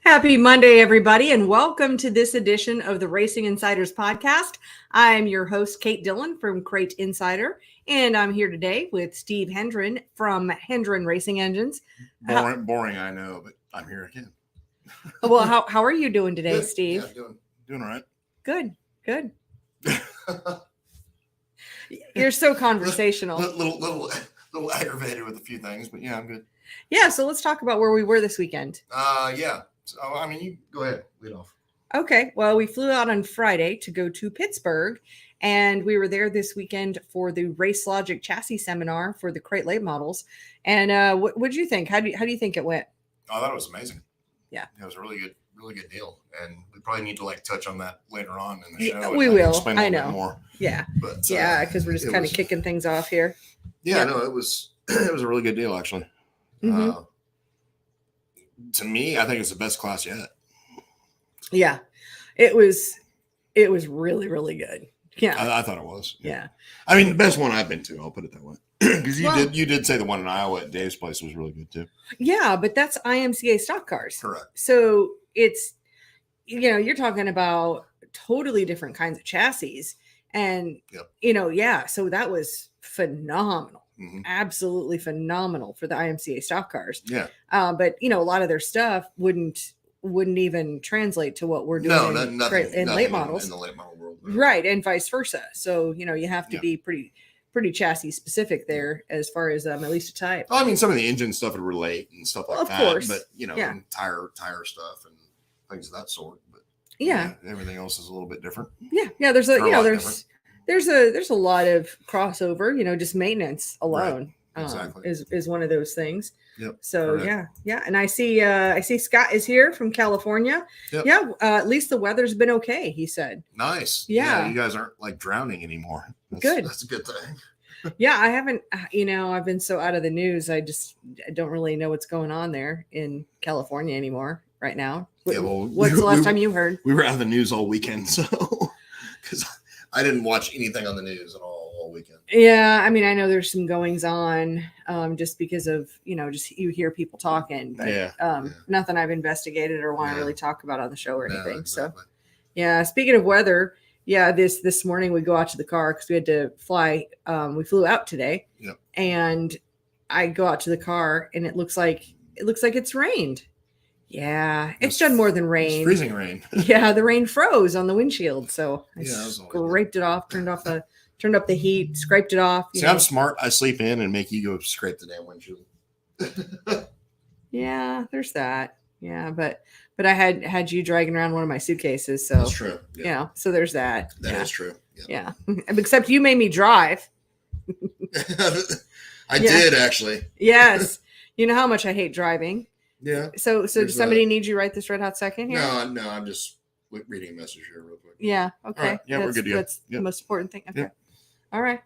Happy Monday, everybody, and welcome to this edition of the Racing Insiders podcast. I'm your host, Kate Dillon from Crate Insider, and I'm here today with Steve Hendren from Hendren Racing Engines. Boring, I know, but I'm here again. Well, how are you doing today, Good. Steve? Yeah, doing all right. Good. You're so conversational. little aggravated with a few things, but yeah, I'm good. Yeah, so let's talk about where we were this weekend. Yeah. So, I mean, you go ahead, lead off. Okay, well, we flew out on Friday to go to Pittsburgh, and we were there this weekend for the Race Logic chassis seminar for the Crate late models. And what did you think? How do you think it went? I thought it was amazing. Yeah, it was a really good deal, and we probably need to touch on that later on in the show. Yeah, we will. Explain I know. Bit more. Yeah, but yeah, because we're just kind of kicking things off here. Yeah, no, it was a really good deal actually. Mm-hmm. To me, I think it's the best class yet. Yeah, it was really, really good. Yeah, I thought it was. Yeah. I mean, the best one I've been to. I'll put it that way. Because you did say the one in Iowa at Dave's place was really good too. Yeah, but that's IMCA stock cars. Correct. So it's, you're talking about totally different kinds of chassis, and yep. So that was phenomenal. Mm-hmm. Absolutely phenomenal for the IMCA stock cars. Yeah. But a lot of their stuff wouldn't even translate to what we're doing in late models. In the late model world. Right. And vice versa. So, you have to be pretty chassis specific there as far as at least a type. Well, I mean, some of the engine stuff would relate and stuff like that. Of course. But, and tire stuff and things of that sort. But everything else is a little bit different. Yeah. Yeah. There's a lot of crossover, just maintenance alone. Right. Exactly. Is one of those things. Yep. So yeah. And I see Scott is here from California. Yep. Yeah. At least the weather's been okay, he said. Nice. Yeah. You guys aren't drowning anymore. Good. That's a good thing. Yeah. I haven't, I've been so out of the news. I don't really know what's going on there in California anymore right now. Yeah, well, what's the last time you heard? We were out of the news all weekend. So, because I didn't watch anything on the news at all weekend. Yeah, I mean, I know there's some goings on, just because of just you hear people talking, but nothing I've investigated or want to really talk about on the show or anything. Exactly. So, yeah. Speaking of weather, this morning we go out to the car because we had to fly. We flew out today, and I go out to the car and it looks like it's rained. Yeah, it's done more than rain. It's freezing rain. Yeah, the rain froze on the windshield, so I scraped it off, turned up the heat, scraped it off. See, I'm smart. I sleep in and make you go scrape the damn windshield. Yeah, there's that. Yeah, but I had you dragging around one of my suitcases, so that's true. Yeah, so there's that. That is true. Yeah, except you made me drive. I did actually. Yes, you know how much I hate driving. Yeah. So does somebody need you right this red hot second here? No, I'm just reading a message here real quick. Yeah. Okay. Right. Yeah, we're good to go. That's the most important thing. Okay. Yep. All right.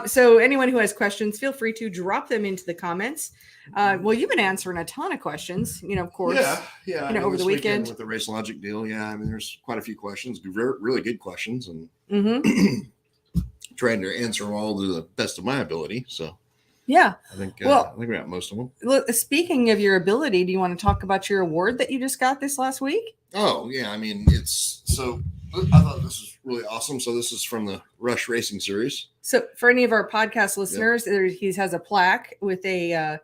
So anyone who has questions, feel free to drop them into the comments. Well, you've been answering a ton of questions, of course. Yeah. Over the weekend with the Race Logic deal. Yeah. I mean, there's quite a few questions, really good questions, and trying to answer them all to the best of my ability. So. Yeah. I think we got most of them. Look, speaking of your ability, do you want to talk about your award that you just got this last week? Oh, yeah. I mean, I thought this was really awesome. So this is from the Rush Racing Series. So for any of our podcast listeners, he has a plaque with a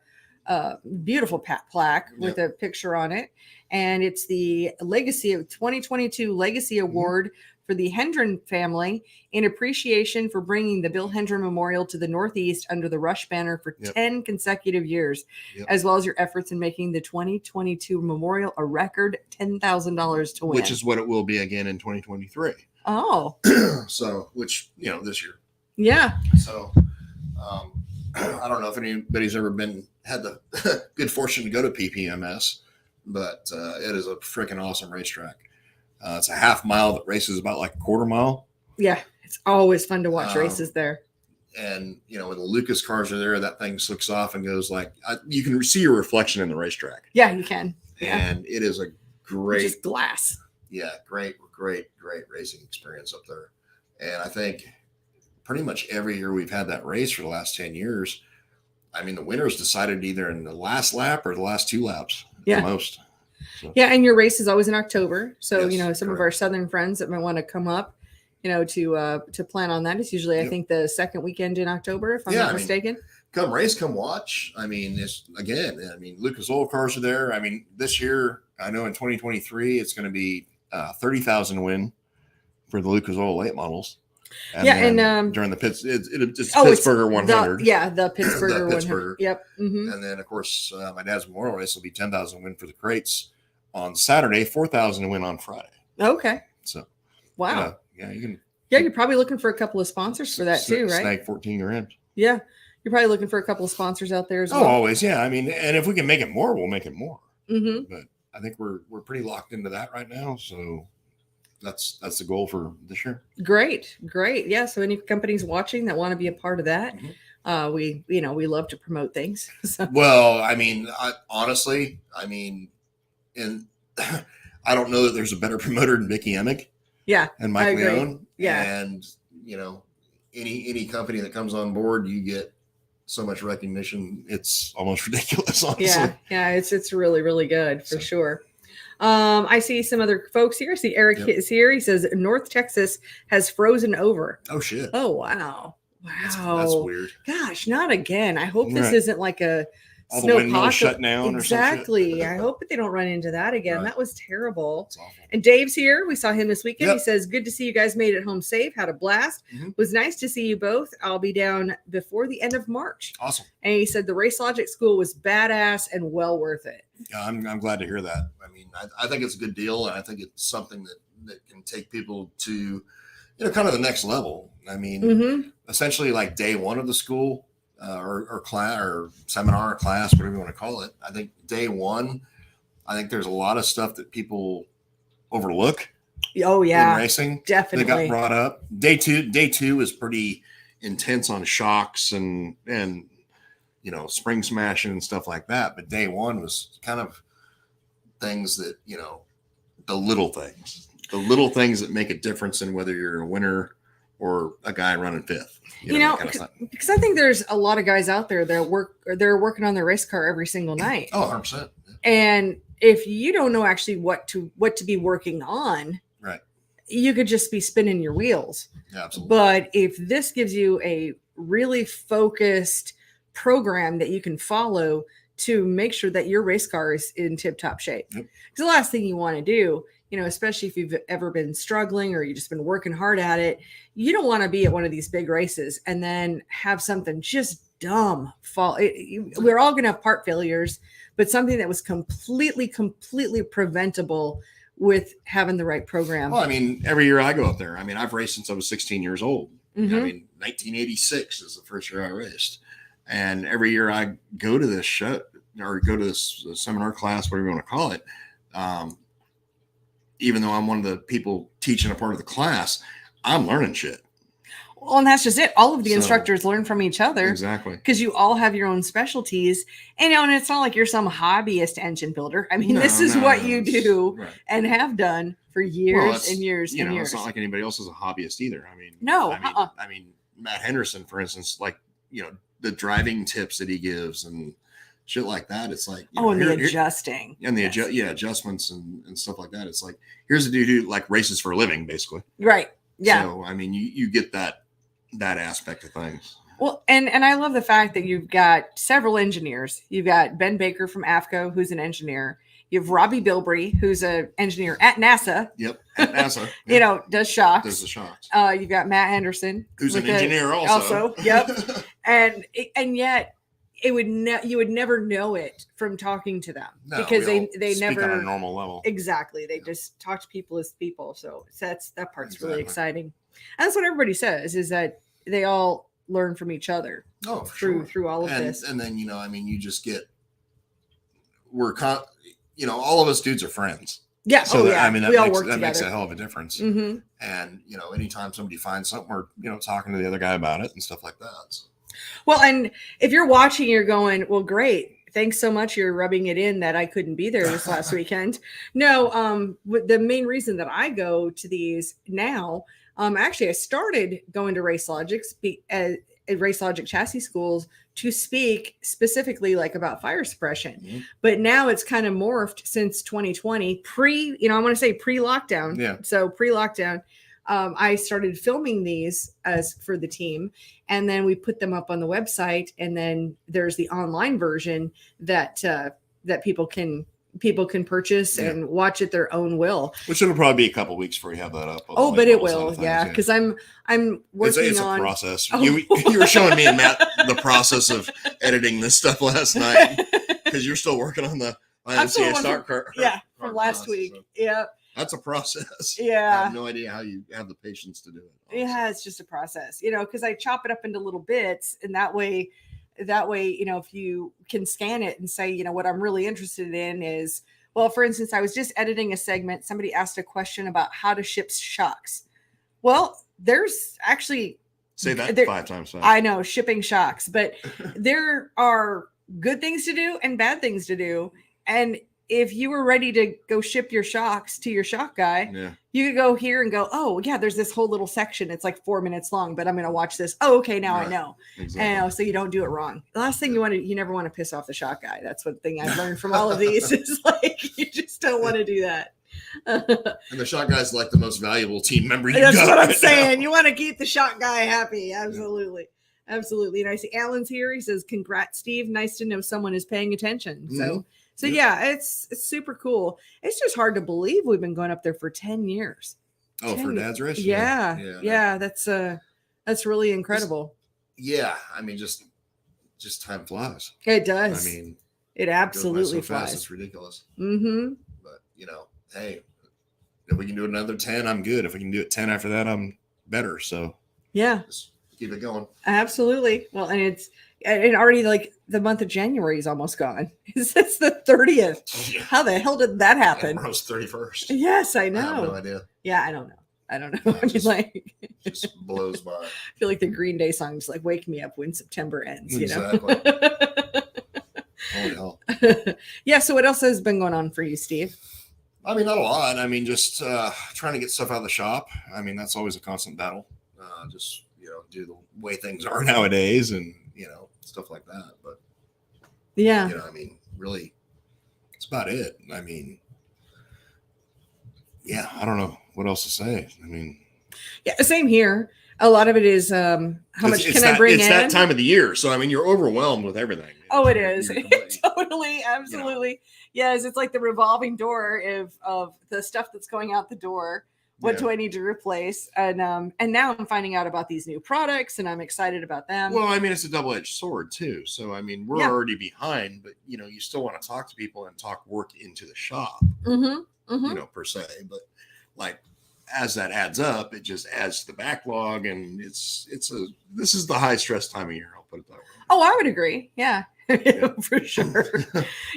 beautiful plaque with a picture on it. And it's the Legacy of 2022 Legacy Award for the Hendren family in appreciation for bringing the Bill Hendren Memorial to the Northeast under the Rush banner for 10 consecutive years, as well as your efforts in making the 2022 Memorial a record $10,000 to win. Which is what it will be again in 2023. Oh. So, which, this year. Yeah. So, I don't know if anybody's ever had the good fortune to go to PPMS, but it is a freaking awesome racetrack. It's a half mile that races about like a quarter mile. Yeah, it's always fun to watch races there. And, when the Lucas cars are there, that thing slicks off and goes you can see your reflection in the racetrack. Yeah, you can. And it is a great. Just glass. Yeah, great racing experience up there. And I think pretty much every year we've had that race for the last 10 years, I mean, the winner's decided either in the last lap or the last two laps. Yeah. the most. So. Yeah, and your race is always in October. So, Yes, some of our southern friends that might want to come up, to plan on that. It's usually, I think, the second weekend in October, if I'm not mistaken. Come race, come watch. I mean, Lucas Oil Cars are there. I mean, this year, I know in 2023, it's going to be 30,000 win for the Lucas Oil late models. And and during the pits, it's Pittsburgher 100. The Pittsburgher 100. Yep. Mm-hmm. And then, of course, my dad's memorial race will be 10,000 win for the crates on Saturday, 4,000 win on Friday. Okay. So, wow. You can. Yeah, you're probably looking for a couple of sponsors for that too, right? Snag 14 grand. Yeah, you're probably looking for a couple of sponsors out there as well. Oh, always, yeah. I mean, and if we can make it more, we'll make it more. Mm-hmm. But I think we're pretty locked into that right now, so. That's the goal for this year. Great. Yeah. So any companies watching that want to be a part of that, we love to promote things. So. Well, I mean, honestly, and I don't know that there's a better promoter than Mickey Emick. Yeah. And Mike Leone. Yeah. And any company that comes on board, you get so much recognition. It's almost ridiculous, honestly. Yeah. It's really, really good for sure. I see some other folks here. I see Eric is here. He says North Texas has frozen over. Oh shit. Oh wow. That's weird. Gosh, not again. I hope this isn't like a all the windmills shut down exactly. or something. I hope that they don't run into that again. Right. That was terrible. That's awful. And Dave's here. We saw him this weekend. Yep. He says, good to see you guys made it home safe. Had a blast. Mm-hmm. Was nice to see you both. I'll be down before the end of March. Awesome. And he said the Race Logic School was badass and well worth it. Yeah, I'm glad to hear that. I mean, I think it's a good deal, and I think it's something that can take people to, kind of the next level. I mean, essentially like day one of the school or class or seminar or class, whatever you want to call it. I think day one, I think there's a lot of stuff that people overlook. Oh yeah, in racing, definitely. That got brought up. Day two is pretty intense on shocks and spring smashing and stuff like that. But day one was kind of things that, the little things that make a difference in whether you're a winner or a guy running fifth. Because I think there's a lot of guys out there that they're working on their race car every single night. Oh, 100%. Yeah. And if you don't know actually what to be working on, right, you could just be spinning your wheels. Yeah, absolutely. But if this gives you a really focused program that you can follow to make sure that your race car is in tip-top shape. Because the last thing you want to do, especially if you've ever been struggling or you've just been working hard at it, you don't want to be at one of these big races and then have something just dumb fall. We're all going to have part failures, but something that was completely preventable with having the right program. Well, I mean, every year I go up there. I mean, I've raced since I was 16 years old. Mm-hmm. I mean, 1986 is the first year I raced. And every year I go to this show or go to this seminar class, whatever you want to call it, even though I'm one of the people teaching a part of the class, I'm learning shit. Well, and that's just it. All of the instructors learn from each other. Exactly. Because you all have your own specialties. And, and it's not like you're some hobbyist engine builder. I mean, this is what you do and have done for years and years and years. It's not like anybody else is a hobbyist either. I mean, no. I mean, Matt Henderson, for instance, like, the driving tips that he gives and shit like that. It's like, adjusting and the adjustments and stuff like that. It's like, here's a dude who like races for a living, basically. Right. Yeah. So, I mean, you get that aspect of things. Well, and I love the fact that you've got several engineers. You've got Ben Baker from AFCO, who's an engineer. You have Robbie Bilbrey, who's an engineer at NASA. Yep, at NASA. Yeah. Does shocks. Does the shocks. You've got Matt Henderson, who's an engineer also. Yep. and yet you would never know it from talking to them because they never speak on a normal level. Exactly. They just talk to people as people. So that part's really exciting. And that's what everybody says is that they all learn from each other. Oh, for through all of this. And then you just get all of us dudes are friends. Yeah. So I mean, that makes a hell of a difference. Mm-hmm. And anytime somebody finds something, we're talking to the other guy about it and stuff like that. So. Well, and if you're watching, you're going, well, great. Thanks so much. You're rubbing it in that I couldn't be there this last weekend. No, the main reason that I go to these now, actually, I started going to Race Logic chassis schools to speak specifically like about fire suppression. But now it's kind of morphed since 2020, I want to say pre-lockdown. Yeah. So pre-lockdown, I started filming these as for the team, and then we put them up on the website. And then there's the online version that people can purchase and watch at their own will. Which it'll probably be a couple weeks before you have that up. Oh, but it will, because I'm working it's on a process. Oh. You were showing me and Matt the process of editing this stuff last night, because you're still working on the IMCA start card. Yeah, from last week. So. Yeah. That's a process. Yeah. I have no idea how you have the patience to do it. Honestly. Yeah, it's just a process, because I chop it up into little bits, and that way, if you can scan it and say, what I'm really interested in is, well, for instance, I was just editing a segment. Somebody asked a question about how to ship shocks. Well, there's actually say that 5 times fast. I know, shipping shocks, but there are good things to do and bad things to do. And if you were ready to go ship your shocks to your shock guy, you could go here and go, oh yeah, there's this whole little section. It's like 4 minutes long, but I'm going to watch this. Oh, okay. Now I know. Exactly. And so you don't do it wrong. The last thing you never want to piss off the shock guy. That's one thing I've learned from all of these is like, you just don't want to do that. And the shock guy's like the most valuable team member That's got what I'm saying. You want to keep the shock guy happy. Absolutely. Yeah. Absolutely. And I see Alan's here. He says, congrats, Steve. Nice to know someone is paying attention. So yeah, it's super cool. It's just hard to believe we've been going up there for 10 years. Oh, for Dad's Race? Yeah. That's really incredible. I mean, just time flies. It does. I mean, it absolutely so flies. Fast, it's ridiculous. Mm-hmm. But hey, if we can do another 10, I'm good. If we can do it 10 after that, I'm better. So yeah, just keep it going. Absolutely. Well, and it's already like the month of January is almost gone. It's the 30th. Yeah. How the hell did that happen? Almost 31st. Yes, I know. I have no idea. Yeah, I don't know. I mean, like, just blows by. I feel like the Green Day song is like, wake me up when September ends, exactly. Oh, no. Yeah. So what else has been going on for you, Steve? I mean, not a lot. I mean, just trying to get stuff out of the shop. I mean, that's always a constant battle. Just, do the way things are nowadays and, stuff like that. But yeah, I mean, really, that's about it. I mean, yeah, I don't know what else to say. I mean, yeah, same here. A lot of it is how much can I bring in? It's that time of the year. So, I mean, you're overwhelmed with everything. Oh, it is. Totally. Absolutely. Yes. It's like the revolving door of the stuff that's going out the door. What do I need to replace? And now I'm finding out about these new products and I'm excited about them. Well, I mean, it's a double-edged sword too. So, I mean, we're already behind, but you still want to talk to people and talk work into the shop, per se. But like, as that adds up, it just adds to the backlog, and this is the high stress time of year. I'll put it that way. Oh, I would agree. Yeah, for sure.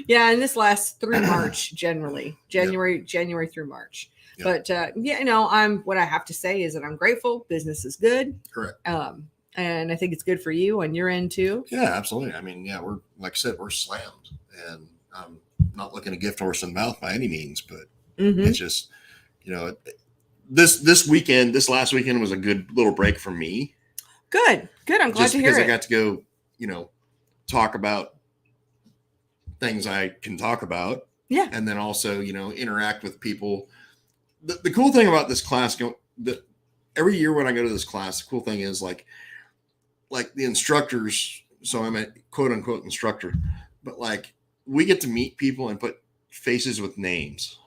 Yeah, and this lasts through March generally, January through March. Yep. But what I have to say is that I'm grateful. Business is good. Correct. And I think it's good for you on your end too. Yeah, absolutely. I mean, we're, like I said, we're slammed, and I'm not looking a gift horse in the mouth by any means, but it's just, this last weekend was a good little break for me. Good. I'm glad to hear it. Because I got to go, talk about things I can talk about. Yeah. And then also, interact with people. The cool thing about this class, every year when I go to this class, the cool thing is like the instructors. So I'm a quote unquote instructor, but like we get to meet people and put faces with names.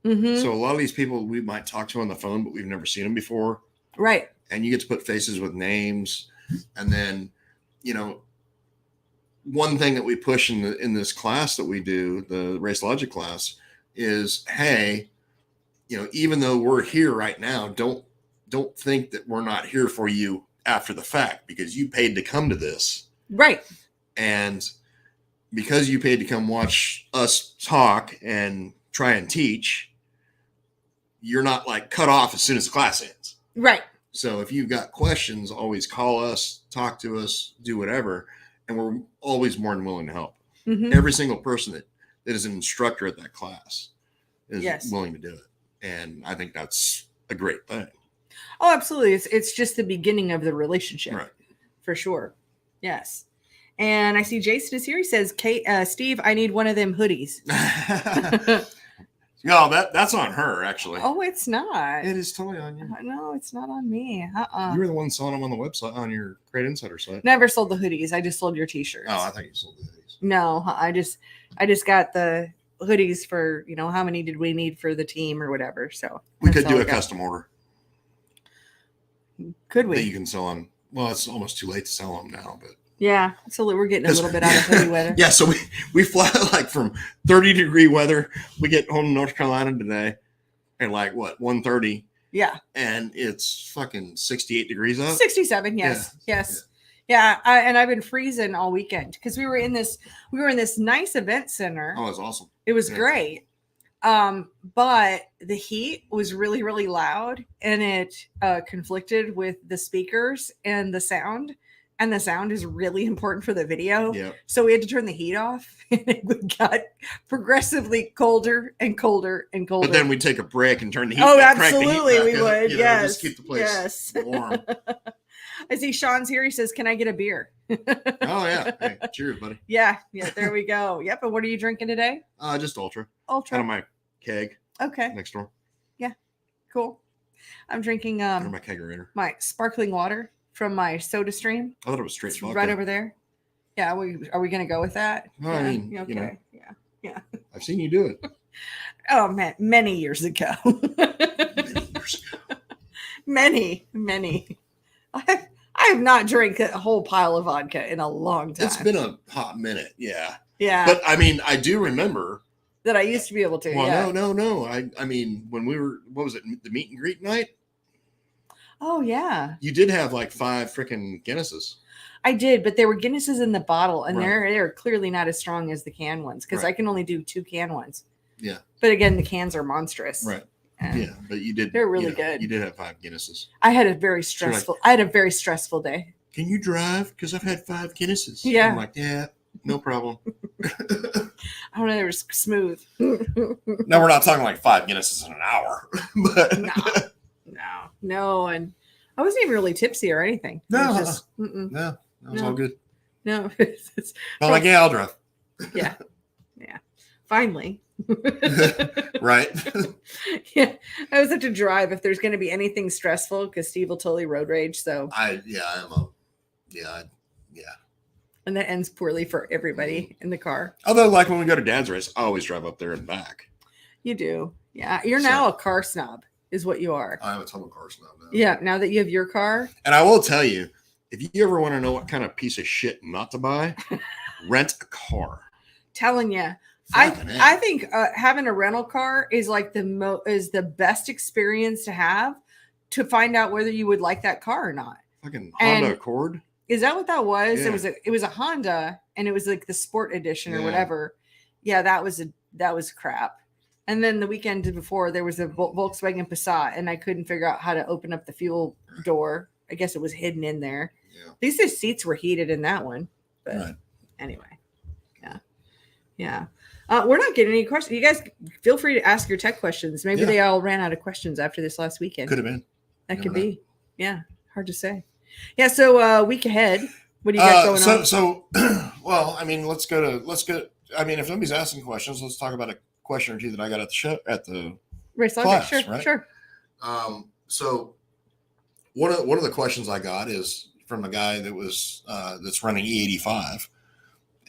Mm-hmm. So a lot of these people we might talk to on the phone, but we've never seen them before. Right. And you get to put faces with names. And then, one thing that we push in this class that we do, the race logic class, is, hey, even though we're here right now, don't think that we're not here for you after the fact, because you paid to come to this. Right. And because you paid to come watch us talk and try and teach, you're not like cut off as soon as the class ends. Right. So if you've got questions, always call us, talk to us, do whatever. And we're always more than willing to help. Mm-hmm. Every single person that is an instructor at that class is willing to do it. And I think that's a great thing. Oh, absolutely. It's just the beginning of the relationship. Right. For sure. Yes. And I see Jason is here. He says, Steve, I need one of them hoodies. No, that's on her, actually. Oh, it's not. It is totally on you. No, it's not on me. You were the one selling them on the website, on your Crate Insider site. Never sold the hoodies. I just sold your t-shirts. Oh, I thought you sold the hoodies. No, I just got the hoodies for, how many did we need for the team or whatever. So we could do a custom order. Could we? That you can sell them. Well, it's almost too late to sell them now, but. Yeah, so we're getting a little bit out of hoodie weather. Yeah, so we fly like from 30-degree weather. We get home to North Carolina today, and like what 1:30. Yeah, and it's fucking 68 degrees out. 67. Yes, yeah. Yes, yeah. And I've been freezing all weekend because we were in this nice event center. Oh, it was awesome. It was great. But the heat was really, really loud, and it conflicted with the speakers and the sound. And the sound is really important for the video. Yeah. So we had to turn the heat off, and it got progressively colder and colder and colder. But then we'd take a break and turn the heat Oh, back, absolutely, we up, would. Yes. Just keep the place warm. I see Sean's here. He says, "Can I get a beer?" Oh, yeah. Hey, cheers, buddy. Yeah. There we go. Yep. And what are you drinking today? Just Ultra. Ultra. Out of my keg. Okay. Next door. Yeah. Cool. I'm drinking my kegerator. My sparkling water from my Soda Stream. I thought it was straight vodka. Right over there. Yeah, are we going to go with that? No, yeah. I mean, okay. Yeah. I've seen you do it. Oh man, many years ago. Many. I have not drank a whole pile of vodka in a long time. It's been a hot minute. Yeah. Yeah. But I mean, I do remember that I used to be able to. Well, yeah. No. I mean, when we were, what was it? The meet and greet night. Oh yeah. You did have like 5 freaking Guinnesses. I did, but there were Guinnesses in the bottle, and they're clearly not as strong as the can ones because I can only do 2 can ones. Yeah. But again, the cans are monstrous. Right. Yeah, but you did. They're really good. You did have 5 Guinnesses. I had a very stressful. I had a very stressful day. Can you drive? Because I've had 5 Guinnesses. Yeah. I'm like, yeah, no problem. I don't know. They were smooth. No, we're not talking like 5 Guinnesses in an hour. But no, and I wasn't even really tipsy or anything. No, just, that was all good. No, I'm like, yeah, I'll drive. Yeah. Finally. Right. Yeah, I always have to drive if there's going to be anything stressful because Steve will totally road rage. So and that ends poorly for everybody in the car. Although, like when we go to Dad's race, I always drive up there and back. You do, yeah. You're now a car snob, is what you are. I'm a total car snob now. Yeah, now that you have your car. And I will tell you, if you ever want to know what kind of piece of shit not to buy, rent a car. Telling you. I think having a rental car is like the best experience to have to find out whether you would like that car or not. Fucking Honda Accord. Is that what that was? Yeah. It was a Honda, and it was like the sport edition or whatever. Yeah, that was crap. And then the weekend before there was a Volkswagen Passat, and I couldn't figure out how to open up the fuel door. I guess it was hidden in there. Yeah. At least the seats were heated in that one. But anyway, yeah. We're not getting any questions. You guys feel free to ask your tech questions. Maybe they all ran out of questions after this last weekend. Could have been. That could be. Yeah. Hard to say. Yeah. So week ahead, what do you got going on? So, well, I mean, let's go. I mean, if nobody's asking questions, let's talk about a question or two that I got at the show, at the race class, sure. right? Sure. So one of the questions I got is from a guy that was, that's running E85,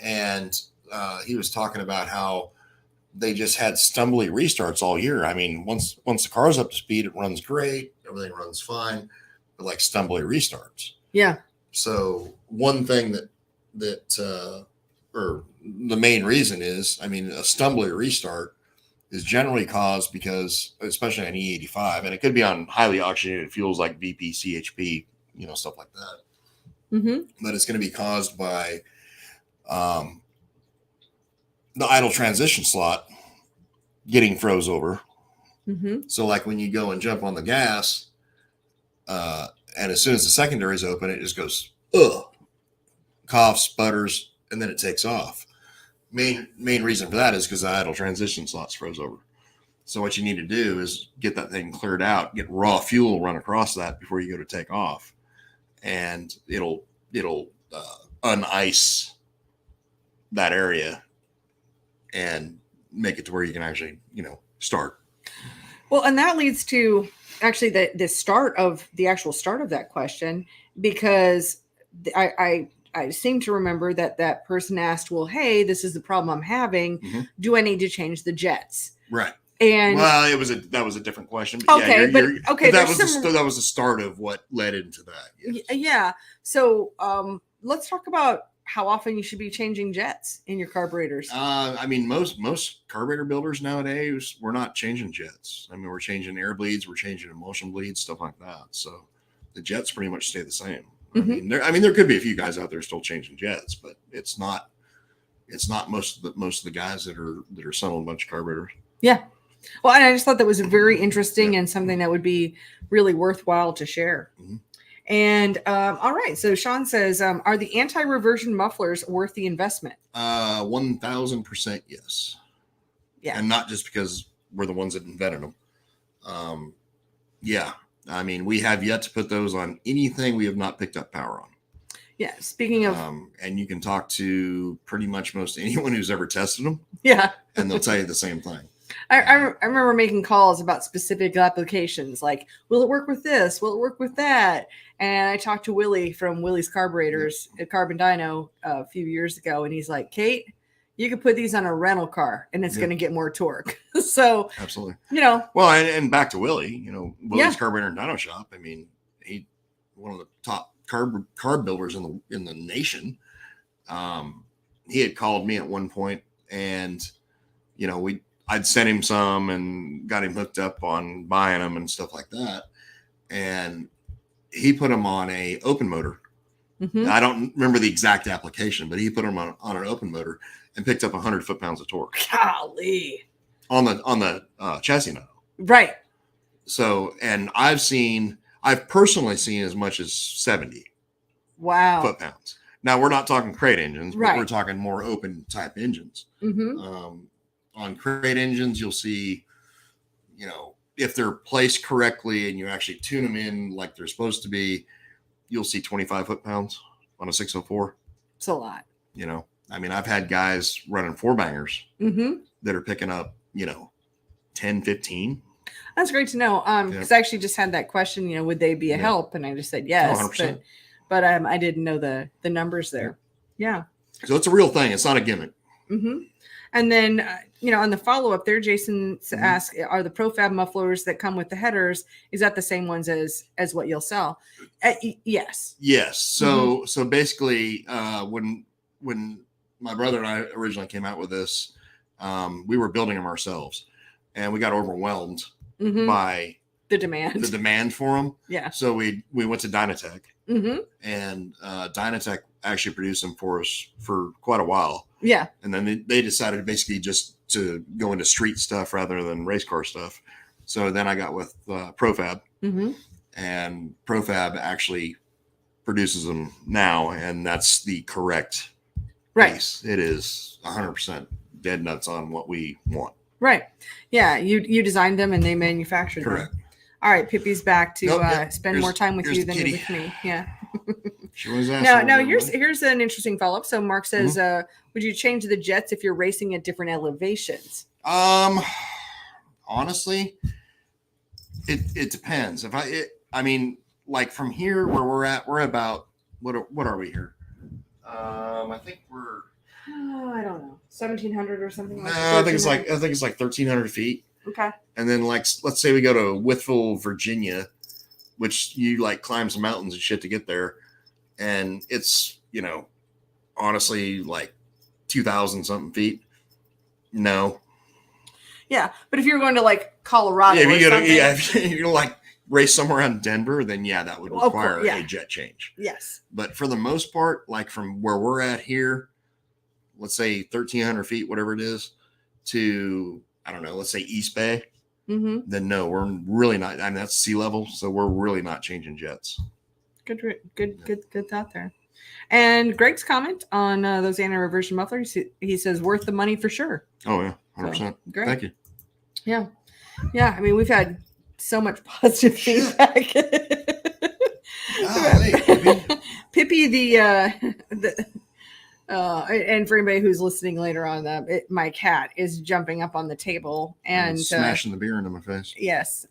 and he was talking about how they just had stumbly restarts all year. I mean, once the car's up to speed, it runs great. Everything runs fine, but like stumbly restarts. Yeah. So one thing or the main reason is, I mean, a stumbly restart is generally caused because, especially on E85, and it could be on highly oxygenated fuels like VP, CHP, stuff like that. Mm-hmm. But it's going to be caused by the idle transition slot getting froze over. Mm-hmm. So like when you go and jump on the gas, and as soon as the secondary is open, it just goes, coughs, sputters, and then it takes off. Main reason for that is because the idle transition slots froze over. So what you need to do is get that thing cleared out, get raw fuel run across that before you go to take off, and it'll unice that area and make it to where you can actually, start. Well, and that leads to actually the actual start of that question, because I seem to remember that person asked, well, hey, this is the problem I'm having. Mm-hmm. Do I need to change the jets? Right. And well, that was a different question. But okay, that was the start of what led into that. Yes. Yeah. So let's talk about how often you should be changing jets in your carburetors. I mean, most carburetor builders nowadays, we're not changing jets. I mean, we're changing air bleeds, we're changing emulsion bleeds, stuff like that. So the jets pretty much stay the same. Mm-hmm. I mean, there could be a few guys out there still changing jets, but it's not most of the guys that are selling a bunch of carburetors. Yeah. Well, and I just thought that was very interesting and something that would be really worthwhile to share. Mm-hmm. And all right, so Sean says, are the anti-reversion mufflers worth the investment? 1,000% yes. Yeah, and not just because we're the ones that invented them. Yeah, I mean, we have yet to put those on anything we have not picked up power on. Yeah. Speaking of, and you can talk to pretty much most anyone who's ever tested them. Yeah, and they'll tell you the same thing. I remember making calls about specific applications, like, will it work with this? Will it work with that? And I talked to Willie from Willie's Carburetors at Carb and Dyno a few years ago, and he's like, Kate, you could put these on a rental car and it's going to get more torque. So, absolutely. Well, and back to Willie, Willie's Carburetor and Dyno Shop. I mean, he one of the top carb builders in the nation. He had called me at one point, and I'd sent him some and got him hooked up on buying them and stuff like that. And he put them on a open motor. Mm-hmm. I don't remember the exact application, but he put them on an open motor and picked up 100 foot-pounds of torque. Golly. On the chassis now. Right. So, and I've personally seen as much as 70 foot-pounds. Now, we're not talking crate engines, but we're talking more open type engines. Mm-hmm. On crate engines, you'll see, if they're placed correctly and you actually tune them in like they're supposed to be, you'll see 25 foot-pounds on a 604. It's a lot. I mean, I've had guys running 4-bangers that are picking up, 10, 15. That's great to know. Because I actually just had that question, would they be a help? And I just said yes. 100%. But I didn't know the numbers there. Yeah. So it's a real thing. It's not a gimmick. Mm-hmm. And then, on the follow-up there, Jason asked, are the profab mufflers that come with the headers, is that the same ones as what you'll sell? Yes. Yes. So basically, when my brother and I originally came out with this, we were building them ourselves, and we got overwhelmed by the demand for them. Yeah. So we went to Dynatech, and Dynatech actually produced them for us for quite a while. Yeah. And then they decided basically just to go into street stuff rather than race car stuff. So then I got with Profab, and Profab actually produces them now, and that's the correct base. It is 100% dead nuts on what we want. Right. Yeah. You designed them and they manufactured them. Correct. All right. Pippi's back to spend more time with you than with me. Yeah. She was now here's an interesting follow-up. So Mark says, would you change the jets if you're racing at different elevations? Honestly, it depends. I mean, like from here where we're about, what are we here? I think we're, I don't know, 1,700 or something like that. I think it's like 1,300 feet. Okay. And then let's say we go to Whitfield, Virginia, which you climb some mountains and shit to get there. And it's, honestly, 2,000 something feet. No. Yeah. But if you're going to Colorado, if you're race somewhere around Denver, then that would require a jet change. Yes. But for the most part, from where we're at here, let's say 1,300 feet, whatever it is, to, I don't know, let's say East Bay, then no, we're really not. I mean, that's sea level, so we're really not changing jets. Good thought there. And Greg's comment on those anti-reversion mufflers, he says, worth the money for sure. Oh, yeah, 100%. So, great. Thank you. Yeah. Yeah, I mean, we've had so much positive feedback. Golly, Pippi, And for anybody who's listening later on, my cat is jumping up on the table and smashing the beer into my face. Yes,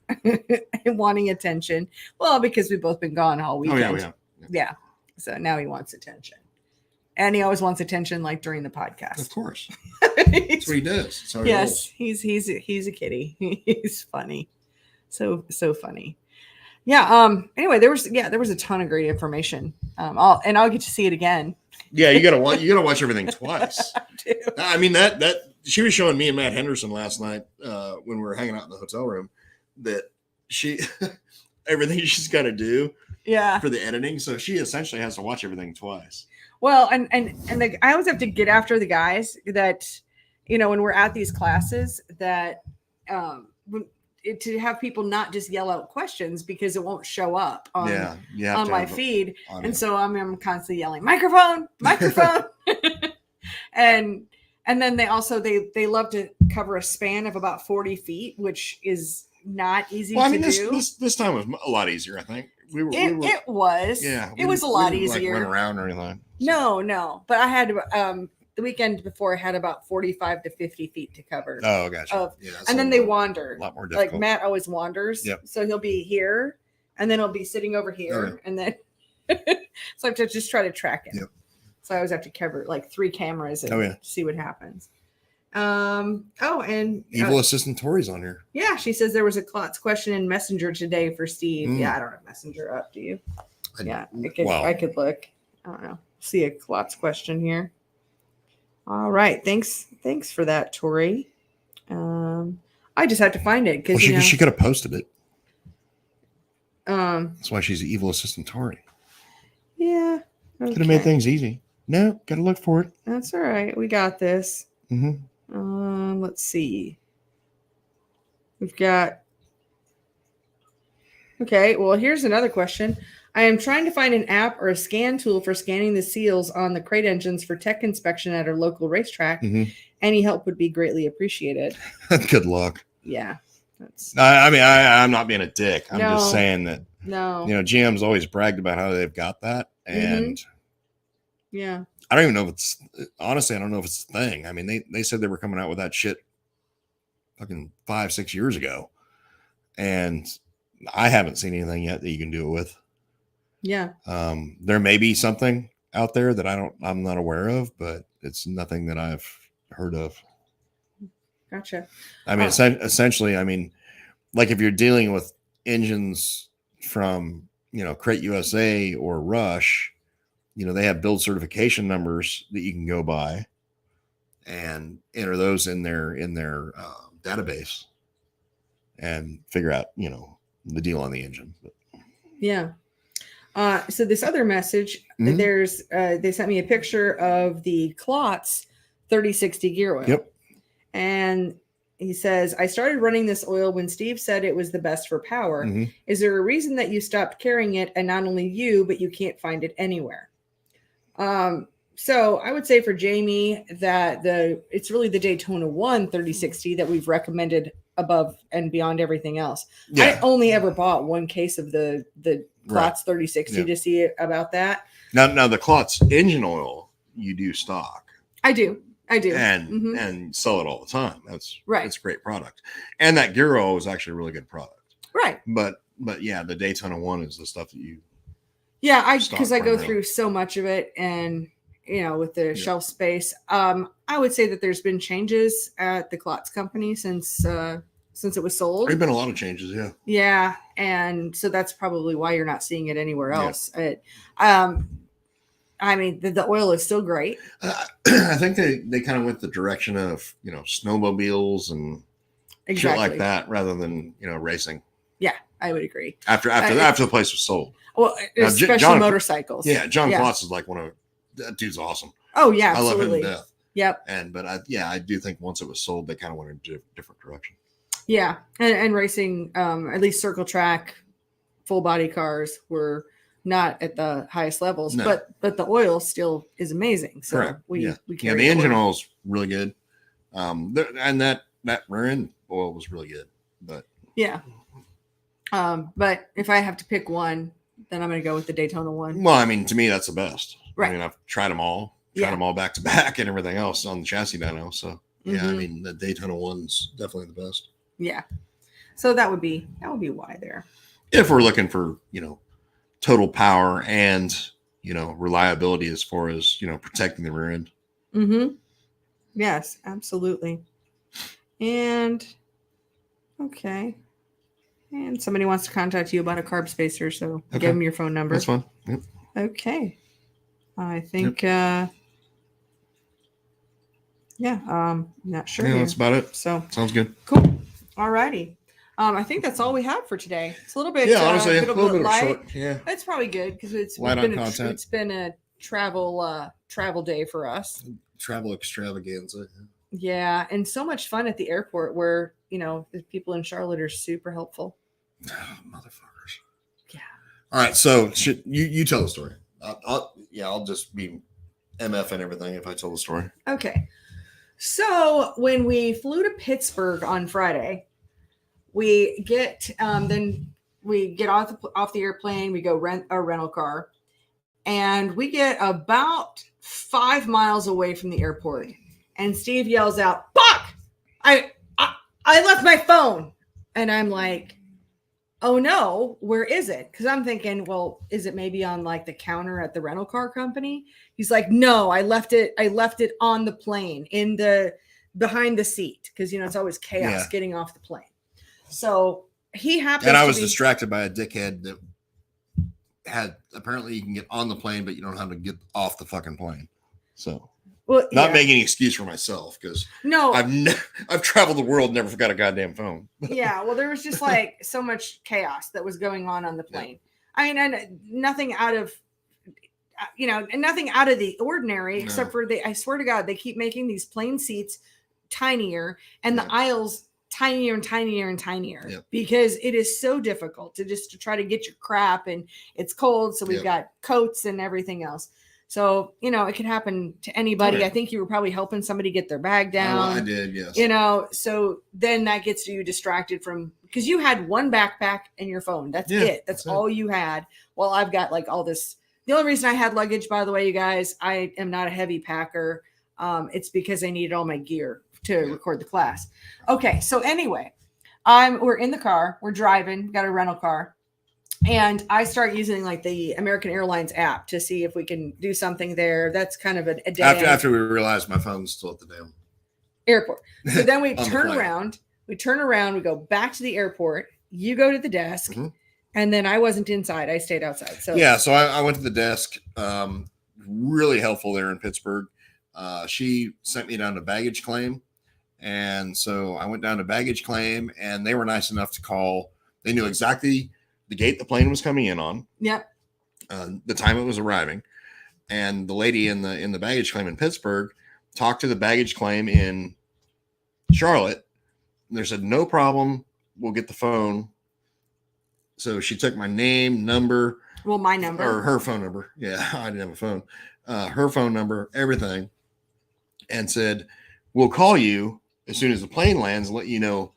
wanting attention. Well, because we've both been gone all weekend. Yeah. So now he wants attention, and he always wants attention, like during the podcast. Of course, that's what he does. So yes, he's a kitty. He's funny, so funny. Yeah. Anyway, there was a ton of great information. I'll get to see it again. Yeah, you gotta watch everything twice. I mean that she was showing me and Matt Henderson last night when we were hanging out in the hotel room that she everything she's got to do for the editing, so she essentially has to watch everything twice. Well, and I always have to get after the guys that, when we're at these classes, that to have people not just yell out questions because it won't show up on my feed. And so I'm constantly yelling, microphone. and then they also, they love to cover a span of about 40 feet, which is not easy to do. This time was a lot easier, I think. It was a lot easier. Like run around or anything. No. But I had the weekend before I had about 45 to 50 feet to cover. Oh, gotcha. And then they wander. A lot more difficult. Like Matt always wanders. Yep. So he'll be here and then he'll be sitting over here. And then so I have to just try to track him. Yep. So I always have to cover like 3 cameras and see what happens. And Evil Assistant Tori's on here. Yeah, she says there was a Klotz question in Messenger today for Steve. Yeah, I don't have Messenger up. Do you? I could look. I don't know. See a Klotz question here. All right, thanks for that, Tori. I just had to find it because she could have posted it. That's why she's the Evil Assistant Tori. Yeah, okay. Could have made things easy. No, got to look for it. That's all right. We got this. Mm-hmm. Let's see. We've got. Okay, well, here's another question. I am trying to find an app or a scan tool for scanning the seals on the crate engines for tech inspection at our local racetrack. Mm-hmm. Any help would be greatly appreciated. Good luck. Yeah. I'm not being a dick. I'm just saying that. No. GM's always bragged about how they've got that, and yeah. I don't even know if it's honestly. I don't know if it's a thing. I mean, they said they were coming out with that shit fucking 5-6 years ago, and I haven't seen anything yet that you can do it with. Yeah. There may be something out there that I'm not aware of, but it's nothing that I've heard of. Gotcha. I mean, essentially, I mean, like if you're dealing with engines from, Crate USA or Rush, they have build certification numbers that you can go by and enter those in their database and figure out, the deal on the engine. Yeah. So this other message, there's they sent me a picture of the Klotz 3060 gear oil. Yep. And he says, I started running this oil when Steve said it was the best for power. Mm-hmm. Is there a reason that you stopped carrying it, and not only you, but you can't find it anywhere? So I would say for Jamie that it's really the Daytona 1 3060 that we've recommended above and beyond everything else. Yeah. I only ever bought one case of the Klotz 3060 to see about that. Now the Klotz engine oil you do stock. I do. And sell it all the time. That's right. It's a great product. And that gear oil is actually a really good product. Right. But yeah, the Daytona 1 is the stuff that you because I go through so much of it, and with the shelf space. I would say that there's been changes at the Klotz company since it was sold. There've been a lot of changes, yeah. Yeah, and so that's probably why you're not seeing it anywhere else. I mean, the oil is still great. I think they kind of went the direction of, snowmobiles and shit like that rather than, racing. Yeah, I would agree. After the place was sold. Well, especially motorcycles. Yeah, John Klotz is like that dude's awesome. Oh, yeah, absolutely. I love him to death. Yep. But I do think once it was sold, they kind of went in a different direction. Yeah, and racing, at least circle track, full body cars were not at the highest levels, but the oil still is amazing. So correct. we the engine oil is really good, and that rear end oil was really good. But yeah, but if I have to pick one, then I'm going to go with the Daytona 1. Well, I mean, to me, that's the best. Right. I mean, I've tried them all, tried them all back to back and everything else on the chassis dyno. So yeah, I Mhm. mean the Daytona one's definitely the best. Yeah. So that would be why there. If we're looking for, total power and, reliability as far as, protecting the rear end. Mm-hmm. Yes, absolutely. And okay. And somebody wants to contact you about a carb spacer, so give them your phone number. That's fine. Yep. Okay. I think not sure. Yeah, here. that's about it. So sounds good. Cool. All righty. I think that's all we have for today. It's a little bit honestly, a little bit light. short. Yeah. It's probably good because it's light on content. It's been a travel day for us. Travel extravaganza. Yeah, and so much fun at the airport where, the people in Charlotte are super helpful. Oh, motherfuckers. Yeah. All right, so you tell the story. I'll just be MF and everything if I tell the story. Okay. So when we flew to Pittsburgh on Friday, we get off the airplane. We go rent a rental car, and we get about 5 miles away from the airport. And Steve yells out, "Fuck! I left my phone!" And I'm like, "Oh no, where is it?" Because I'm thinking, well, is it maybe on like the counter at the rental car company? He's like, "No, I left it on the plane behind the seat." Because it's always chaos getting off the plane. So he happened. And I was distracted by a dickhead that had apparently you can get on the plane, but you don't know how to get off the fucking plane. So not making any excuse for myself because I've traveled the world, never forgot a goddamn phone. Yeah, well, there was just like so much chaos that was going on the plane. I mean, and nothing out of the ordinary except for I swear to God, they keep making these plane seats tinier and the aisles tinier and tinier and tinier because it is so difficult to try to get your crap, and it's cold. So we've got coats and everything else. So, it can happen to anybody. I think you were probably helping somebody get their bag down. I did, yes. So then that gets you distracted because you had one backpack and your phone. That's it. That's all you had. Well, I've got like all this. The only reason I had luggage, by the way, you guys, I am not a heavy packer. It's because I needed all my gear to record the class. Okay. So anyway, we're in the car, we're driving, got a rental car. And I start using like the American Airlines app to see if we can do something there. That's kind of a day after we realized my phone's still at the damn airport. So then we turn around, we go back to the airport. You go to the desk, and then I wasn't inside. I stayed outside. So so I went to the desk. Really helpful there in Pittsburgh. She sent me down to baggage claim, and so I went down to baggage claim, and they were nice enough to call. They knew exactly the gate the plane was coming in on. Yep. The time it was arriving, and the lady in the baggage claim in Pittsburgh talked to the baggage claim in Charlotte. And they said, "No problem, we'll get the phone." So she took my name, number. Well, my number or her phone number. Yeah, I didn't have a phone. Her phone number, everything, and said, "We'll call you as soon as the plane lands and let you know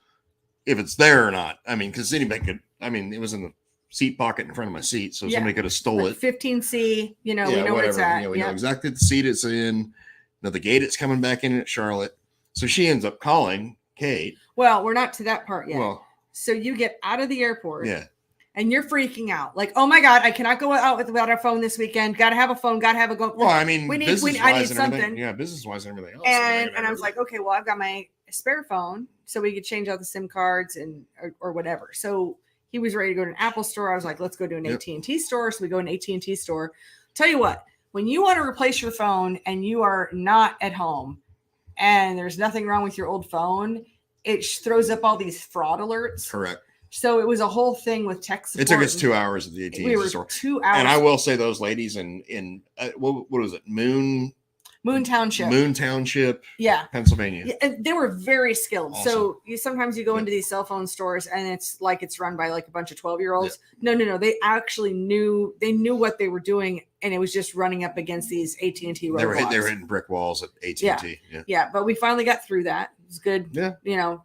if it's there or not." I mean, because anybody could. I mean, it was in the seat pocket in front of my seat, so somebody could have stole it. 15C, we know where it's at. We know exactly the seat it's in, the gate it's coming back in at Charlotte. So she ends up calling Kate. Well, we're not to that part yet. Well, so you get out of the airport, and you're freaking out, like, "Oh my God, I cannot go out without our phone this weekend. Got to have a phone. Got to have a go." Well, I mean, I need something. Yeah, business-wise and everything else. And I was like, okay, well, I've got my spare phone, so we could change out the SIM cards or whatever. So he was ready to go to an Apple store. I was like, let's go to an AT&T store. So we go to an AT&T store. Tell you what, when you want to replace your phone and you are not at home and there's nothing wrong with your old phone, it throws up all these fraud alerts. Correct. So it was a whole thing with tech support. It took us 2 hours at the AT&T store. 2 hours. And I will say those ladies in what was it? Moon Township, Pennsylvania. Yeah, and they were very skilled. Awesome. So sometimes you go into these cell phone stores and it's like it's run by like a bunch of 12-year-olds. No. They actually knew what they were doing, and it was just running up against these AT&T roadblocks. They were hitting brick walls at AT&T. Yeah, but we finally got through that. It was good. Yeah.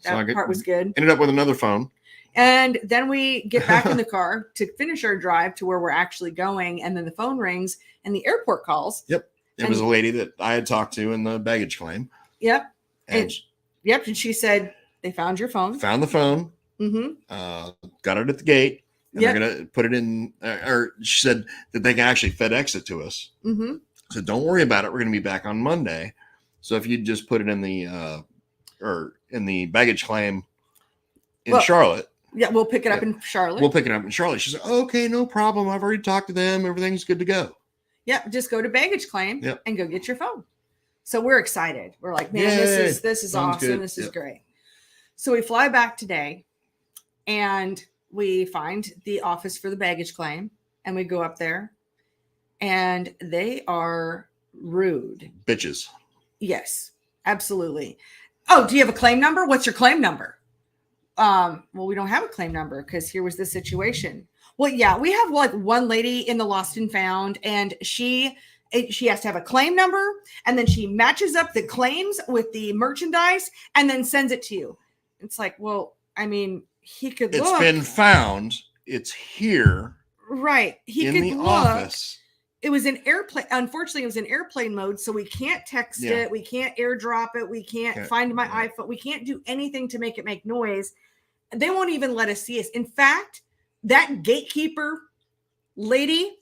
That part was good. Ended up with another phone. And then we get back in the car to finish our drive to where we're actually going, and then the phone rings and the airport calls. Yep. It was a lady that I had talked to in the baggage claim. Yep. And And she said, they found your phone. Found the phone. Got it at the gate. And they're going to put it in, or she said that they can actually FedEx it to us. So don't worry about it. We're going to be back on Monday. So if you just put it in the, or in the baggage claim in Charlotte. Yeah, we'll pick it up in Charlotte. We'll pick it up in Charlotte. She said, okay, no problem. I've already talked to them. Everything's good to go. Yeah, just go to baggage claim and go get your phone. So we're excited. We're like, man, this is awesome. Good. This is great. So we fly back today and we find the office for the baggage claim and we go up there and they are rude. Bitches. Yes, absolutely. Oh, do you have a claim number? What's your claim number? Well, we don't have a claim number because here was the situation. Well, yeah, we have like one lady in the lost and found, and she has to have a claim number, and then she matches up the claims with the merchandise and then sends it to you. It's like, well, I mean, he could look. It's been found. It's here. Right. He in could the look. office. It was in airplane. Unfortunately, it was in airplane mode, so we can't text it. We can't airdrop it. We can't find my iPhone. We can't do anything to make it make noise. They won't even let us see us. In fact, that gatekeeper lady